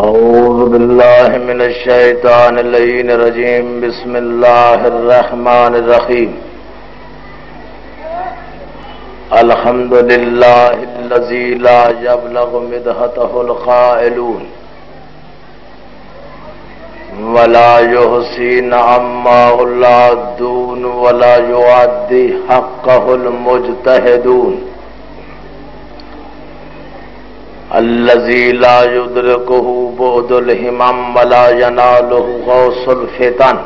أعوذ بالله من الشيطان اللعين الرجيم بسم الله الرحمن الرحيم الحمد لله الذي لا يبلغ مدحته القائلون ولا يحصي نعمه العادون ولا يؤدي حقه المجتهدون الذي لا يدركه بعد الهمم ولا يناله غوص الفتن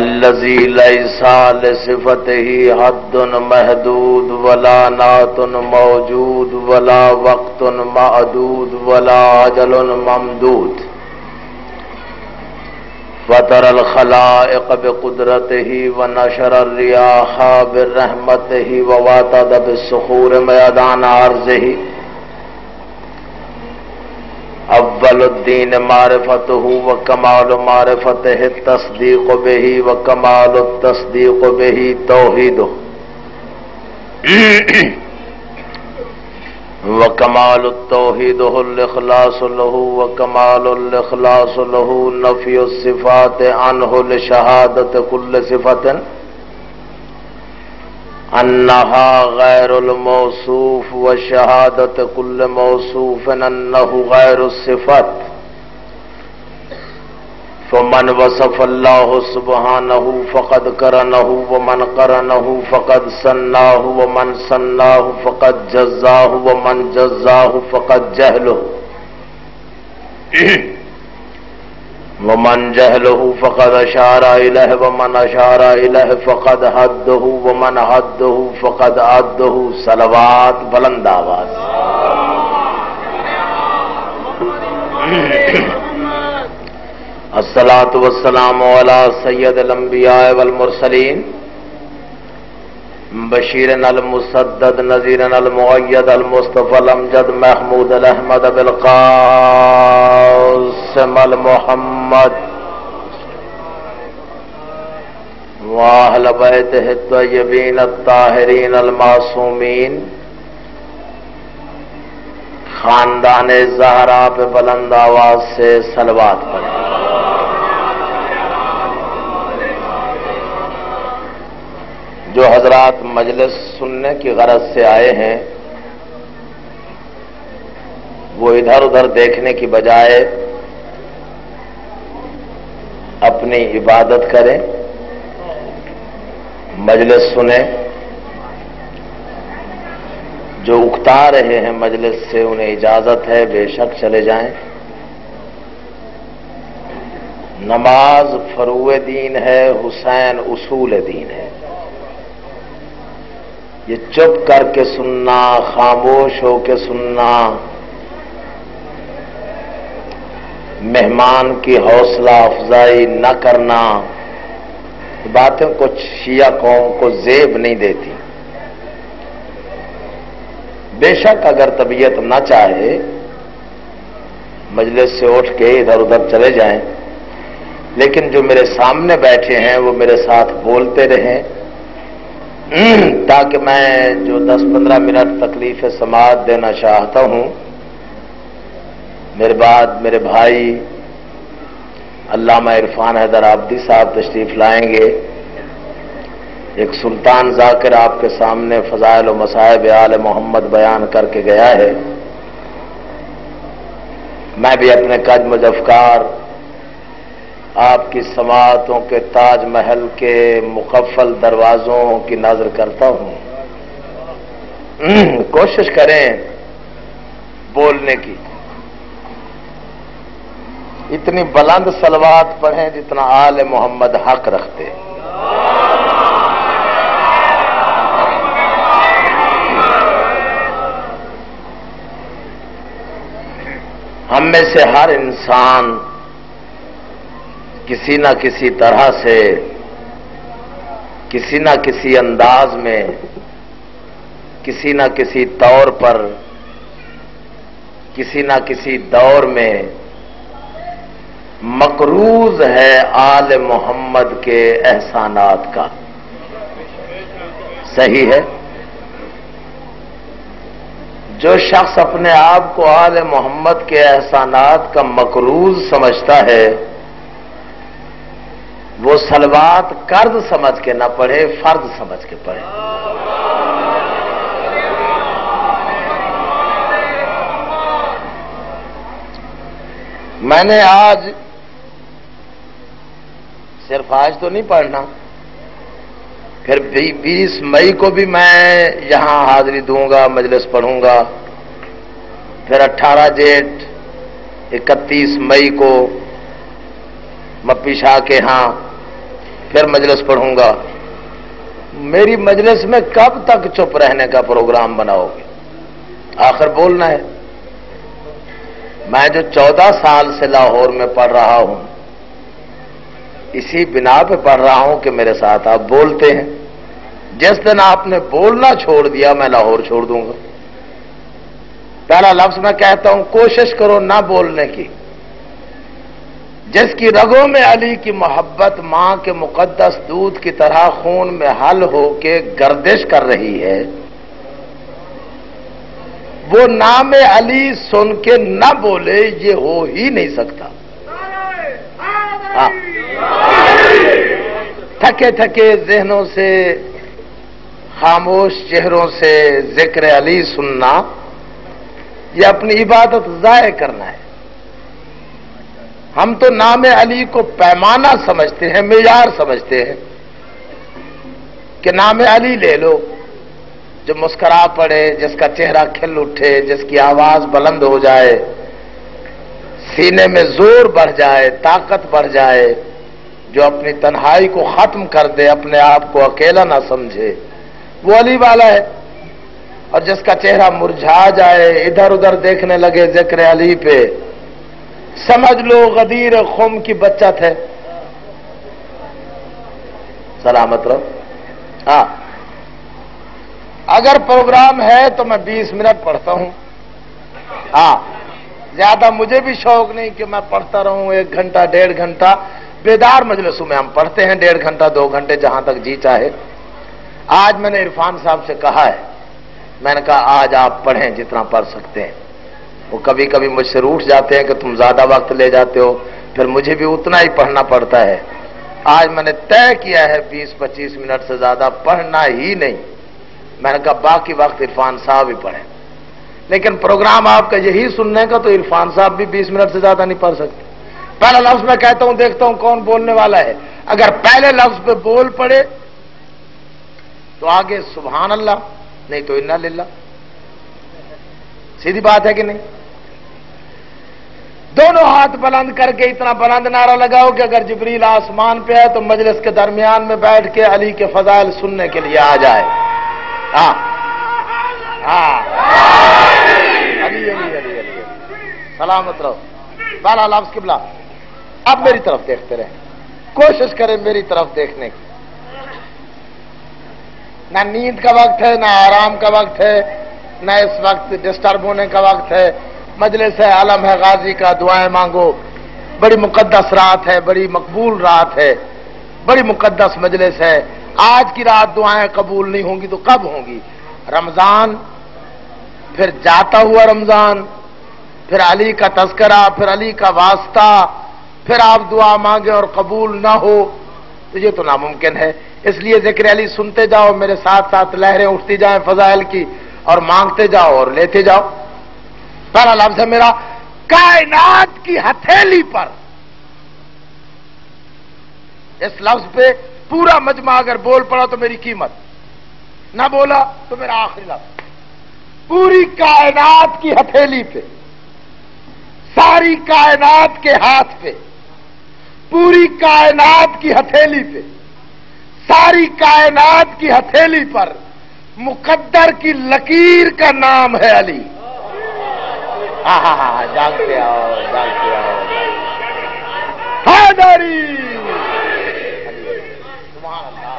الذي ليس لصفته حد محدود ولا نعت موجود ولا وقت معدود ولا أجل ممدود فطر الخلائق بقدرته ونشر الرياح برحمته وواتد بالصخور ميدان عرضه اول الدین معرفته وکمال معرفته التصدیق به وکمال التصدیق به توحیده وکمال التوحید الاخلاص له وکمال الاخلاص له نفی الصفات عنه لشہادت کل صفت انہا غیر الموصوف وشہادت کل موصوف انہ غیر الصفات فمن وصف اللہ سبحانہ فقد کرنہ ومن کرنہ فقد سناہ ومن سناہ فقد جزاہ ومن جزاہ فقد جہلہ ومن جہلہ فقد اشار الیہ ومن اشار الیہ فقد حدہ ومن حدہ فقد عدہ صلوات بلند آواز الصلاۃ والسلام علی سید الانبیاء والمرسلین بشیرنا المسدد نذیرنا المؤید المصطفى الامجد محمود الاحمد بالقاسم المحمد واہل بیتہ الطیبین الطاہرین المعصومین خاندان زہرا پہ بلند آواز سے صلوات پڑھیں۔ جو حضرات مجلس سننے کی غرض سے آئے ہیں وہ ادھر ادھر دیکھنے کی بجائے اپنی عبادت کریں، مجلس سنیں۔ جو اکتا رہے ہیں مجلس سے انہیں اجازت ہے بے شک چلے جائیں۔ نماز فروع دین ہے، حسین اصول دین ہے۔ یہ چپ کر کے سننا، خاموش ہو کے سننا، مہمان کی حوصلہ افزائی نہ کرنا، باتیں کچھ شیعہ قوم کو زیب نہیں دیتی۔ بے شک اگر طبیعت نہ چاہے مجلس سے اٹھ کے ادھر ادھر چلے جائیں، لیکن جو میرے سامنے بیٹھے ہیں وہ میرے ساتھ بولتے رہیں تاکہ میں جو 10-15 منٹ تکلیف سماعت دینا چاہتا ہوں میرے بعد میرے بھائی علامہ عرفان حیدر آبدی صاحب تشریف لائیں گے۔ ایک سلطان ذاکر آپ کے سامنے فضائل و مصائب آل محمد بیان کر کے گیا ہے۔ میں بھی اپنے قد مجفکار آپ کی سماعتوں کے تاج محل کے مقفل دروازوں کی نظر کرتا ہوں۔ کوشش کریں بولنے کی، اتنی بلند صلوات پڑھیں جتنا آل محمد حق رکھتے۔ ہم میں سے ہر انسان کسی نہ کسی طرح سے، کسی نہ کسی انداز میں، کسی نہ کسی طور پر، کسی نہ کسی دور میں مقروض ہے آل محمد کے احسانات کا۔ صحیح ہے؟ جو شخص اپنے آپ کو آل محمد کے احسانات کا مقروض سمجھتا ہے وہ صلوات قرض سمجھ کے نہ پڑھے، فرض سمجھ کے پڑھے۔ میں نے آج صرف آج تو نہیں پڑھنا، پھر 20 مئی کو بھی میں یہاں حاضری دوں گا، مجلس پڑھوں گا، پھر 18 جیٹ 31 مئی کو مپی شاہ کے ہاں پھر مجلس پڑھوں گا۔ میری مجلس میں کب تک چپ رہنے کا پروگرام بناؤ گے؟ آخر بولنا ہے۔ میں جو 14 سال سے لاہور میں پڑھ رہا ہوں، اسی بنا پہ پڑھ رہا ہوں کہ میرے ساتھ آپ بولتے ہیں۔ جس دن آپ نے بولنا چھوڑ دیا میں لاہور چھوڑ دوں گا۔ پہلا لفظ میں کہتا ہوں، کوشش کرو نہ بولنے کی۔ جس کی رگوں میں علی کی محبت ماں کے مقدس دودھ کی طرح خون میں حل ہو کے گردش کر رہی ہے، وہ نام علی سن کے نہ بولے، یہ ہو ہی نہیں سکتا۔ تھکے تھکے ذہنوں سے، خاموش چہروں سے ذکر علی سننا، یہ اپنی عبادت ضائع کرنا ہے۔ ہم تو نام علی کو پیمانہ سمجھتے ہیں، معیار سمجھتے ہیں کہ نام علی لے لو، جو مسکرا پڑے، جس کا چہرہ کھل اٹھے، جس کی آواز بلند ہو جائے، سینے میں زور بڑھ جائے، طاقت بڑھ جائے، جو اپنی تنہائی کو ختم کر دے، اپنے آپ کو اکیلا نہ سمجھے، وہ علی والا ہے۔ اور جس کا چہرہ مرجھا جائے، ادھر ادھر دیکھنے لگے ذکر علی پہ، سمجھ لو غدیر خم کی بچت ہے۔ سلامت رہو۔ ہاں، اگر پروگرام ہے تو میں 20 منٹ پڑھتا ہوں۔ ہاں، زیادہ مجھے بھی شوق نہیں کہ میں پڑھتا رہوں 1 گھنٹہ 1.5 گھنٹہ۔ بیدار مجلسوں میں ہم پڑھتے ہیں 1.5 گھنٹہ 2 گھنٹے، جہاں تک جی چاہے۔ آج میں نے عرفان صاحب سے کہا ہے، میں نے کہا آج آپ پڑھیں جتنا پڑھ سکتے ہیں۔ وہ کبھی کبھی مجھ سے روٹھ جاتے ہیں کہ تم زیادہ وقت لے جاتے ہو، پھر مجھے بھی اتنا ہی پڑھنا پڑتا ہے۔ آج میں نے طے کیا ہے 20-25 منٹ سے زیادہ پڑھنا ہی نہیں۔ میں نے کہا باقی وقت عرفان صاحب ہی پڑھیں، لیکن پروگرام آپ کا یہی سننے کا، تو عرفان صاحب بھی 20 منٹ سے زیادہ نہیں پڑھ سکتے۔ پہلا لفظ میں کہتا ہوں، دیکھتا ہوں کون بولنے والا ہے۔ اگر پہلے لفظ پہ بول پڑے تو آگے سبحان اللہ، نہیں تو انا للہ۔ سیدھی بات ہے کہ نہیں؟ دونوں ہاتھ بلند کر کے اتنا بلند نعرہ لگاؤ کہ اگر جبریل آسمان پہ ہے تو مجلس کے درمیان میں بیٹھ کے علی کے فضائل سننے کے لیے آ جائے۔ ہاں ہاں، علی علی علی علی، سلامت رہو۔ پہلا لفظ قبلہ، اب میری طرف دیکھتے رہیں، کوشش کریں میری طرف دیکھنے کی۔ نہ نیند کا وقت ہے، نہ آرام کا وقت ہے، نہ اس وقت ڈسٹرب ہونے کا وقت ہے۔ مجلس ہے، عالم ہے غازی کا، دعائیں مانگو۔ بڑی مقدس رات ہے، بڑی مقبول رات ہے، بڑی مقدس مجلس ہے۔ آج کی رات دعائیں قبول نہیں ہوں گی تو کب ہوں گی؟ رمضان، پھر جاتا ہوا رمضان، پھر علی کا تذکرہ، پھر علی کا واسطہ، پھر آپ دعا مانگے اور قبول نہ ہو تو یہ تو ناممکن ہے۔ اس لیے ذکر علی سنتے جاؤ، میرے ساتھ ساتھ لہریں اٹھتی جائیں فضائل کی، اور مانگتے جاؤ اور لیتے جاؤ۔ پہلا لفظ ہے میرا، کائنات کی ہتھیلی پر۔ اس لفظ پہ پورا مجمع اگر بول پڑا تو میری قیمت، نہ بولا تو میرا آخری لفظ۔ پوری کائنات کی ہتھیلی پہ، ساری کائنات کے ہاتھ پہ، پوری کائنات کی ہتھیلی پہ، ساری کائنات کی ہتھیلی پر مقدر کی لکیر کا نام ہے علی۔ ہاں ہاں ہاں، جانتے آؤ جانتے آؤ، حیدری، سبحان اللہ۔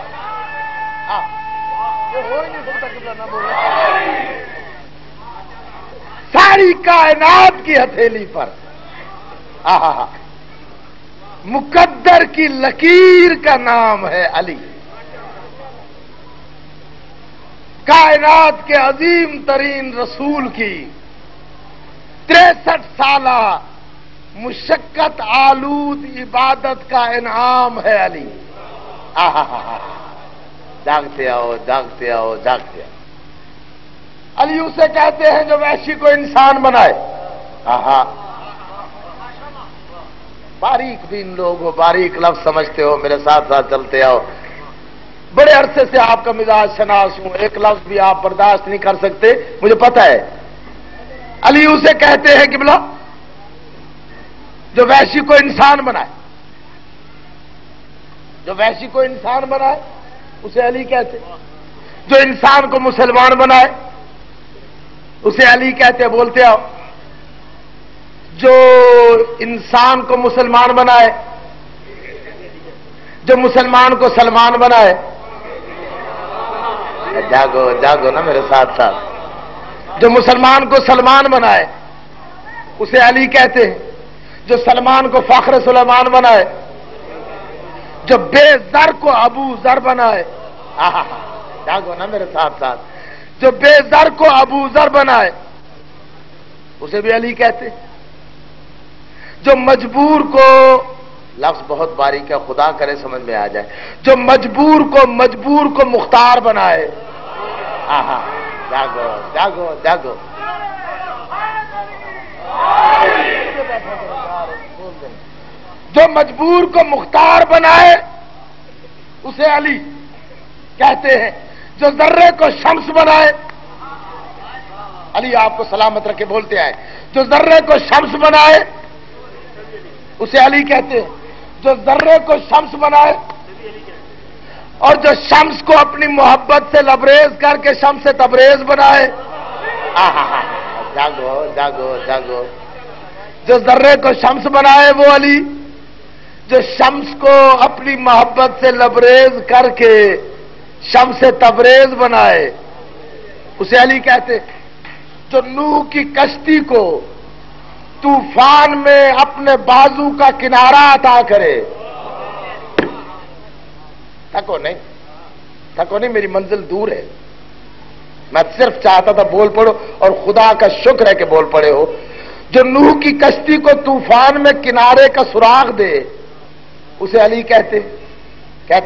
ہاں، یہ ہو ہی نہیں سکتا قبلہ نہ بولے۔ ساری کائنات کی ہتھیلی پر، ہاں ہاں ہاں، مقدر کی لکیر کا نام ہے علی۔ کائنات کے عظیم ترین رسول کی 63 سالہ مشقت آلود عبادت کا انعام ہے علی۔ جاگتے آؤ جاگتے آؤ جاگتے آؤ۔ علی اسے کہتے ہیں جو وحشی کو انسان بنائے۔ باریک بین لوگ ہو، باریک لفظ سمجھتے ہو، میرے ساتھ ساتھ چلتے آؤ۔ بڑے عرصے سے آپ کا مزاج شناس ہوں، ایک لفظ بھی آپ برداشت نہیں کر سکتے، مجھے پتہ ہے۔ علی اسے کہتے ہیں قبلہ جو وحشی کو انسان بنائے، جو وحشی کو انسان بنائے اسے علی کہتے، جو انسان کو مسلمان بنائے اسے علی کہتے۔ بولتے آؤ، جو انسان کو مسلمان بنائے، جو مسلمان کو سلمان بنائے، جاگو جاگو نا میرے ساتھ ساتھ، جو مسلمان کو سلمان بنائے اسے علی کہتے ہیں، جو سلمان کو فخر سلیمان بنائے، جو بے زر کو ابو ذر بنائے، جاگو نا میرے ساتھ ساتھ، جو بے زر کو ابو ذر بنائے اسے بھی علی کہتے، جو مجبور کو، لفظ بہت باریک ہے خدا کرے سمجھ میں آ جائے، جو مجبور کو مختار بنائے، جاگو جاگو جاگو، جو مجبور کو مختار بنائے اسے علی کہتے ہیں، جو ذرے کو شمس بنائے، علی آپ کو سلامت رکھے بولتے آئے، جو ذرے کو شمس بنائے اسے علی کہتے ہیں، جو ذرے کو شمس بنائے اور جو شمس کو اپنی محبت سے لبریز کر کے شمس تبریز بنائے، جاگو جاگو جاگو، جو ذرے کو شمس بنائے وہ علی، جو شمس کو اپنی محبت سے لبریز کر کے شمس تبریز بنائے اسے علی کہتے، جو نوح کی کشتی کو طوفان میں اپنے بازو کا کنارہ عطا کرے، تھکو نہیں میری منزل دور ہے، میں صرف چاہتا تھا بول پڑو اور خدا کا شکر ہے کہ بول پڑے ہو، جو نوح کی کشتی کو طوفان میں کنارے کا سراغ دے اسے علی کہتے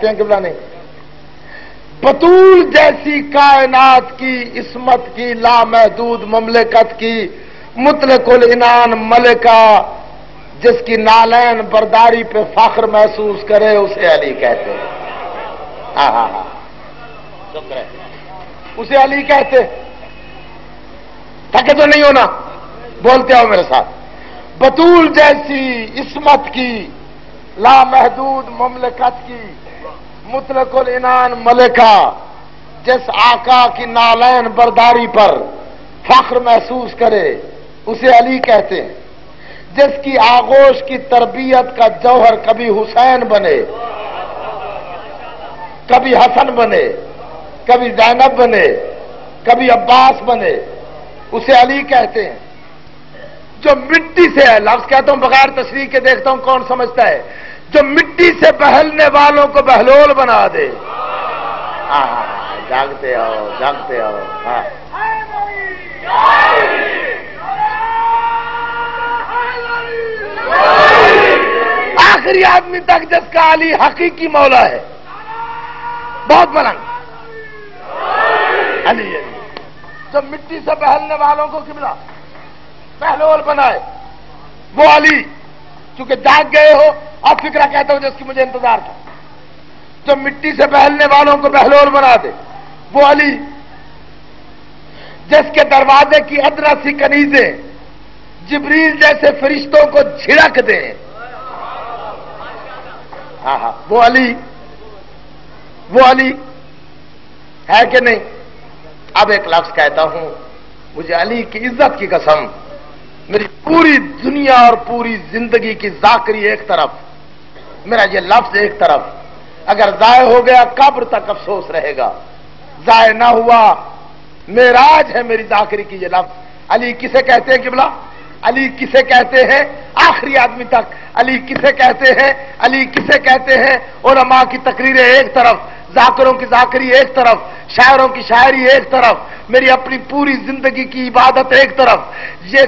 ہیں قبلہ نہیں، بطول جیسی کائنات کی عصمت کی لامحدود مملکت کی مطلق العنان ملکہ جس کی نالین برداری پہ فخر محسوس کرے اسے علی کہتے ہیں، شکر ہے اسے علی کہتے۔ تھکے تو نہیں ہونا، بولتے ہو میرے ساتھ، بطول جیسی عصمت کی لامحدود مملکت کی مطلق العنان ملکہ جس آقا کی نالین برداری پر فخر محسوس کرے اسے علی کہتے ہیں، جس کی آغوش کی تربیت کا جوہر کبھی حسین بنے، کبھی حسن بنے، کبھی زینب بنے، کبھی عباس بنے اسے علی کہتے ہیں، جو مٹی سے ہے، لفظ کہتا ہوں بغیر تشریح کے دیکھتا ہوں کون سمجھتا ہے، جو مٹی سے بہلنے والوں کو بہلول بنا دے، جاگتے آؤ جاگتے آؤ، آخری آدمی تک جس کا علی حقیقی مولا ہے، بہت بلند علی ہے، جو مٹی سے بہلنے والوں کو قبلہ بہلول بنائے وہ علی، چونکہ جاگ گئے ہو اب فکرہ کہتا ہوں جس کی مجھے انتظار تھا، جو مٹی سے بہلنے والوں کو بہلول بنا دے وہ علی، جس کے دروازے کی ادنا سی کنیزیں جبریل جیسے فرشتوں کو جھڑک دیں، وہ علی ہے کہ نہیں؟ اب ایک لفظ کہتا ہوں، مجھے علی کی عزت کی قسم، میری پوری دنیا اور پوری زندگی کی ذاکری ایک طرف، میرا یہ لفظ ایک طرف، اگر ضائع ہو گیا قبر تک افسوس رہے گا، ضائع نہ ہوا معراج ہے میری ذاکری کی یہ لفظ۔ علی کسے کہتے ہیں قبلہ؟ علی کسے کہتے ہیں؟ آخری آدمی تک علی کسے کہتے ہیں؟ علی کسے کہتے ہیں؟ علماء کی تقریریں ایک طرف، ذاکروں کی ذاکری ایک طرف، شاعروں کی شاعری ایک طرف، میری اپنی پوری زندگی کی عبادت ایک طرف، یہ